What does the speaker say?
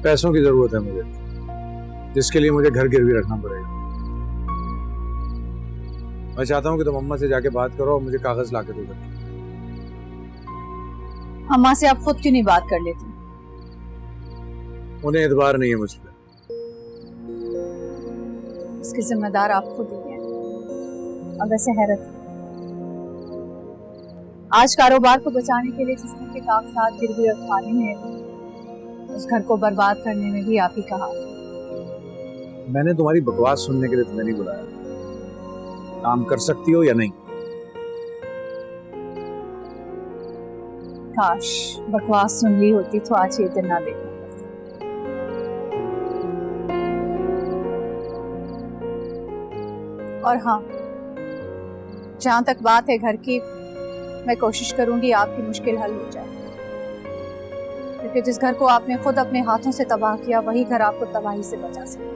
पैसों की जरूरत है मुझे, जिसके लिए मुझे घर गिरवी रखना पड़ेगा। मैं चाहता हूँ कि तुम अम्मा से जाके बात करो और मुझे कागज ला के दो। अम्मा से आप खुद क्यों नहीं बात कर लेती? उन्हें एतबार नहीं है मुझ पर। इसके जिम्मेदार आप खुद ही हैं। और वैसे हैरत, आज कारोबार को बचाने के लिए जिस घर के कागजात गिरवी रखवाने में, उस घर को बर्बाद करने में भी आप ही कहा। मैंने तुम्हारी बकवास सुनने के लिए तुम्हें नहीं बुलाया। काम कर सकती हो या नहीं? काश बकवास सुन ली होती तो आज ये दिन ना देखना पड़ता। और हाँ, जहां तक बात है घर की, मैं कोशिश करूंगी आपकी मुश्किल हल हो जाए, क्योंकि जिस घर को आपने खुद अपने हाथों से तबाह किया वही घर आपको तबाही से बचा सके।